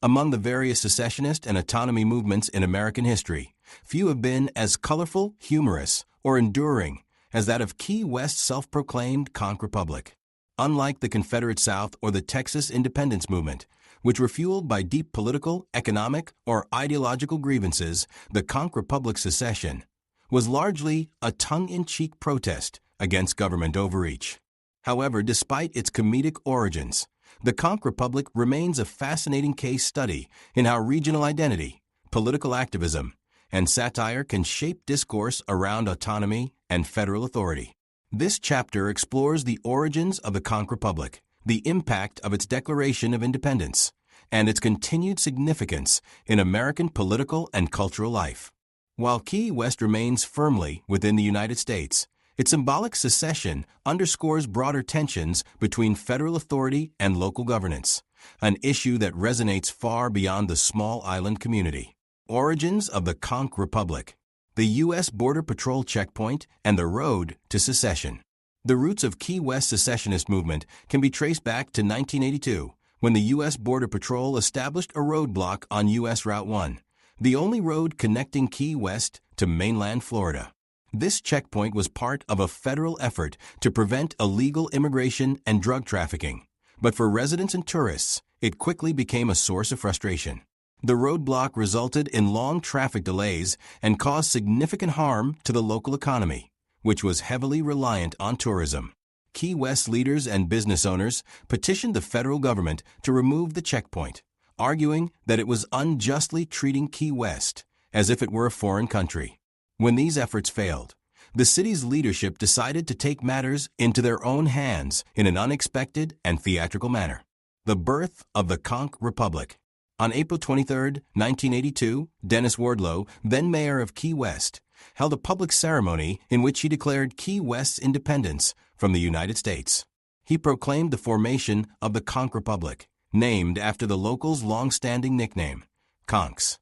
Among the various secessionist and autonomy movements in American history, few have been as colorful, humorous, or enduring as that of Key West's self-proclaimed Conch Republic. Unlike the Confederate South or the Texas independence movement, which were fueled by deep political, economic, or ideological grievances, the Conch Republic's secession was largely a tongue-in-cheek protest against government overreach. However, despite its comedic origins, the Conch Republic remains a fascinating case study in how regional identity, political activism, and satire can shape discourse around autonomy and federal authority. This chapter explores the origins of the Conch Republic, the impact of its Declaration of Independence, and its continued significance in American political and cultural life. While Key West remains firmly within the United States, its symbolic secession underscores broader tensions between federal authority and local governance, an issue that resonates far beyond the small island community. Origins of the Conch Republic, the U.S. Border Patrol checkpoint, and the road to secession. The roots of Key West's secessionist movement can be traced back to 1982, when the U.S. Border Patrol established a roadblock on U.S. Route 1, the only road connecting Key West to mainland Florida. This checkpoint was part of a federal effort to prevent illegal immigration and drug trafficking, but for residents and tourists, it quickly became a source of frustration. The roadblock resulted in long traffic delays and caused significant harm to the local economy, which was heavily reliant on tourism. Key West leaders and business owners petitioned the federal government to remove the checkpoint, arguing that it was unjustly treating Key West as if it were a foreign country. When these efforts failed, the city's leadership decided to take matters into their own hands in an unexpected and theatrical manner. The birth of the Conch Republic. On April 23, 1982, Dennis Wardlow, then mayor of Key West, held a public ceremony in which he declared Key West's independence from the United States. He proclaimed the formation of the Conch Republic, named after the locals' long-standing nickname, Conchs.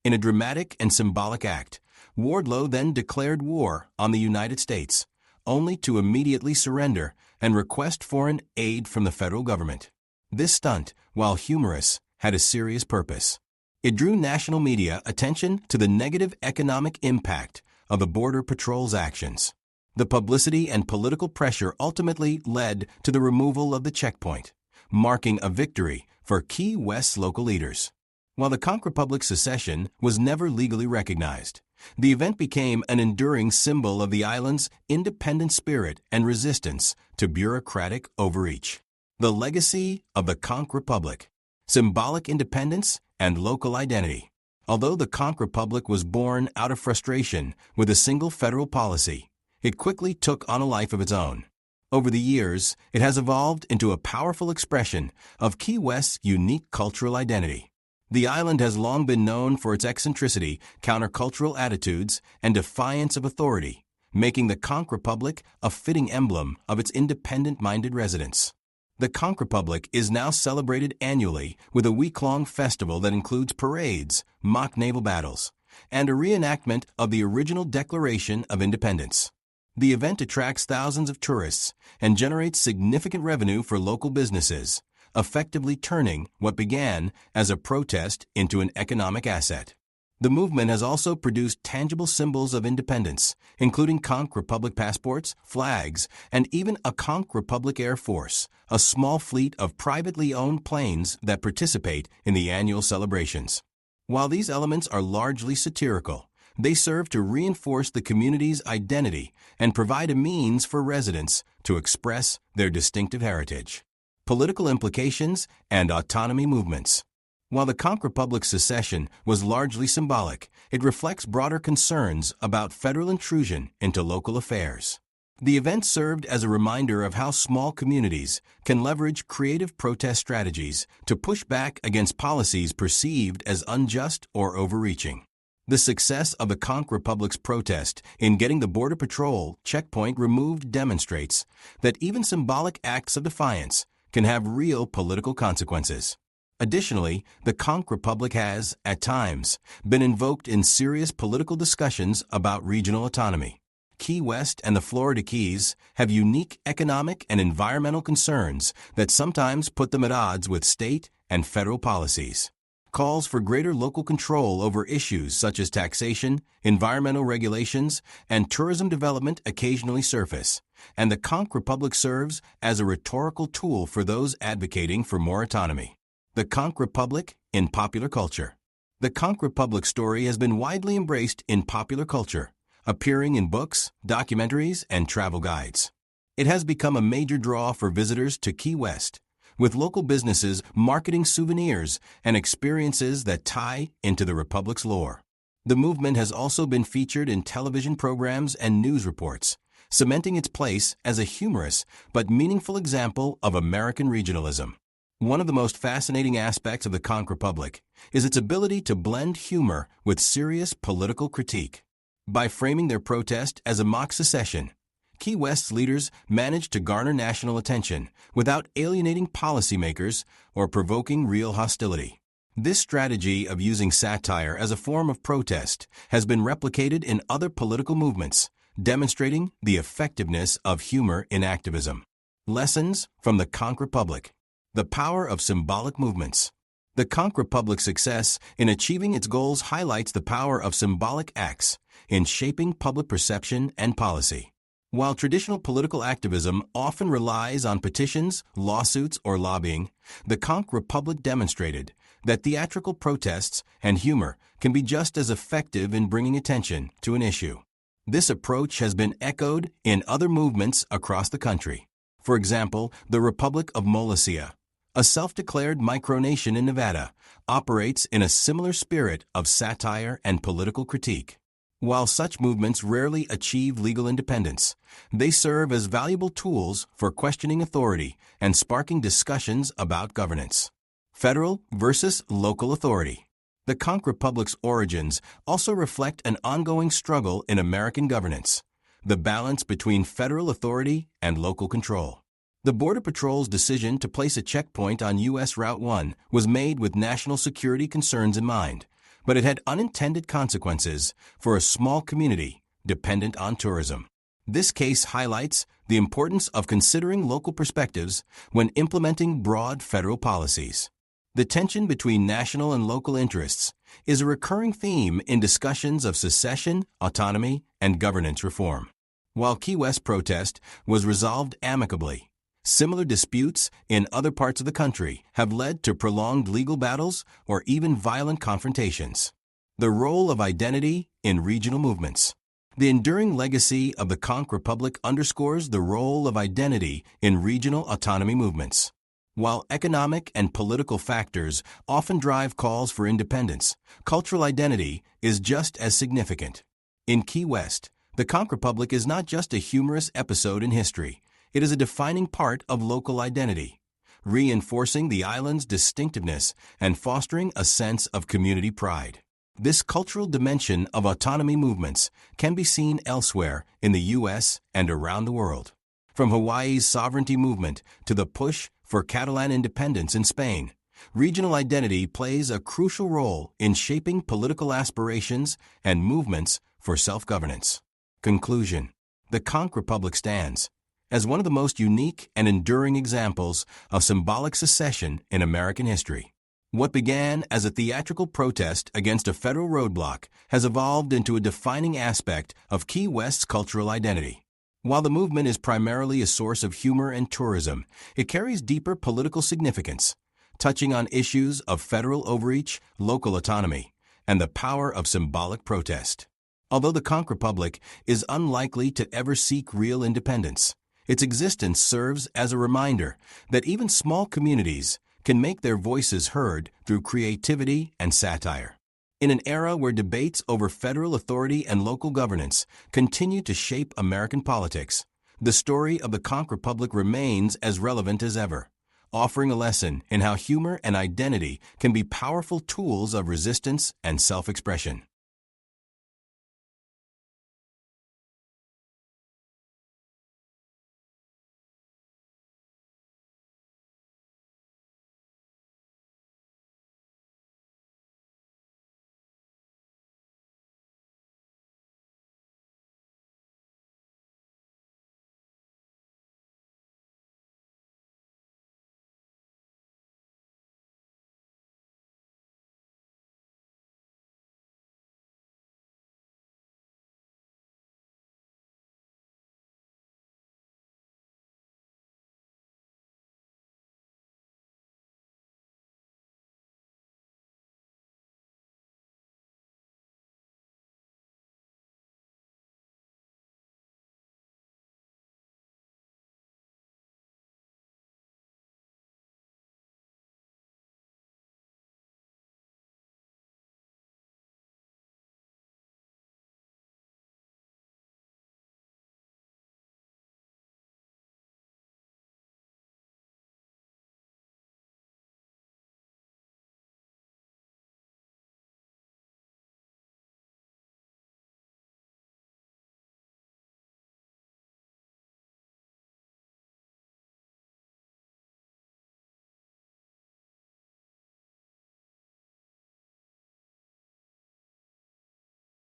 In a dramatic and symbolic act, Wardlow then declared war on the United States, only to immediately surrender and request foreign aid from the federal government. This stunt, while humorous, had a serious purpose. It drew national media attention to the negative economic impact of the Border Patrol's actions. The publicity and political pressure ultimately led to the removal of the checkpoint, marking a victory for Key West's local leaders. While the Conch Republic's secession was never legally recognized, the event became an enduring symbol of the island's independent spirit and resistance to bureaucratic overreach. The legacy of the Conch Republic, symbolic independence, and local identity. Although the Conch Republic was born out of frustration with a single federal policy, it quickly took on a life of its own. Over the years, it has evolved into a powerful expression of Key West's unique cultural identity. The island has long been known for its eccentricity, countercultural attitudes, and defiance of authority, making the Conch Republic a fitting emblem of its independent-minded residents. The Conch Republic is now celebrated annually with a week-long festival that includes parades, mock naval battles, and a reenactment of the original Declaration of Independence. The event attracts thousands of tourists and generates significant revenue for local businesses, effectively turning what began as a protest into an economic asset. The movement has also produced tangible symbols of independence, including Conch Republic passports, flags, and even a Conch Republic Air Force, a small fleet of privately owned planes that participate in the annual celebrations. While these elements are largely satirical, they serve to reinforce the community's identity and provide a means for residents to express their distinctive heritage. Political implications and autonomy movements. While the Conch Republic's secession was largely symbolic, it reflects broader concerns about federal intrusion into local affairs. The event served as a reminder of how small communities can leverage creative protest strategies to push back against policies perceived as unjust or overreaching. The success of the Conch Republic's protest in getting the Border Patrol checkpoint removed demonstrates that even symbolic acts of defiance can have real political consequences. Additionally, the Conch Republic has, at times, been invoked in serious political discussions about regional autonomy. Key West and the Florida Keys have unique economic and environmental concerns that sometimes put them at odds with state and federal policies. Calls for greater local control over issues such as taxation, environmental regulations, and tourism development occasionally surface, and the Conch Republic serves as a rhetorical tool for those advocating for more autonomy. The Conch Republic in popular culture. The Conch Republic story has been widely embraced in popular culture, appearing in books, documentaries, and travel guides. It has become a major draw for visitors to Key West, with local businesses marketing souvenirs and experiences that tie into the Republic's lore. The movement has also been featured in television programs and news reports, cementing its place as a humorous but meaningful example of American regionalism. One of the most fascinating aspects of the Conch Republic is its ability to blend humor with serious political critique. By framing their protest as a mock secession, Key West's leaders managed to garner national attention without alienating policymakers or provoking real hostility. This strategy of using satire as a form of protest has been replicated in other political movements, demonstrating the effectiveness of humor in activism. Lessons from the Conch Republic. The power of symbolic movements. The Conch Republic's success in achieving its goals highlights the power of symbolic acts in shaping public perception and policy. While traditional political activism often relies on petitions, lawsuits, or lobbying, the Conch Republic demonstrated that theatrical protests and humor can be just as effective in bringing attention to an issue. This approach has been echoed in other movements across the country. For example, the Republic of Molossia, a self-declared micronation in Nevada, operates in a similar spirit of satire and political critique. While such movements rarely achieve legal independence, they serve as valuable tools for questioning authority and sparking discussions about governance. Federal versus local authority. The Conch Republic's origins also reflect an ongoing struggle in American governance, the balance between federal authority and local control. The Border Patrol's decision to place a checkpoint on U.S. Route 1 was made with national security concerns in mind, but it had unintended consequences for a small community dependent on tourism. This case highlights the importance of considering local perspectives when implementing broad federal policies. The tension between national and local interests is a recurring theme in discussions of secession, autonomy, and governance reform. While Key West protest was resolved amicably, similar disputes in other parts of the country have led to prolonged legal battles or even violent confrontations. The role of identity in regional movements. The enduring legacy of the Conch Republic underscores the role of identity in regional autonomy movements. While economic and political factors often drive calls for independence, cultural identity is just as significant. In Key West, the Conch Republic is not just a humorous episode in history. It is a defining part of local identity, reinforcing the island's distinctiveness and fostering a sense of community pride. This cultural dimension of autonomy movements can be seen elsewhere in the U.S. and around the world. From Hawaii's sovereignty movement to the push for Catalan independence in Spain, regional identity plays a crucial role in shaping political aspirations and movements for self-governance. Conclusion. The Conch Republic stands as one of the most unique and enduring examples of symbolic secession in American history. What began as a theatrical protest against a federal roadblock has evolved into a defining aspect of Key West's cultural identity. While the movement is primarily a source of humor and tourism, it carries deeper political significance, touching on issues of federal overreach, local autonomy, and the power of symbolic protest. Although the Conch Republic is unlikely to ever seek real independence, its existence serves as a reminder that even small communities can make their voices heard through creativity and satire. In an era where debates over federal authority and local governance continue to shape American politics, the story of the Conch Republic remains as relevant as ever, offering a lesson in how humor and identity can be powerful tools of resistance and self-expression.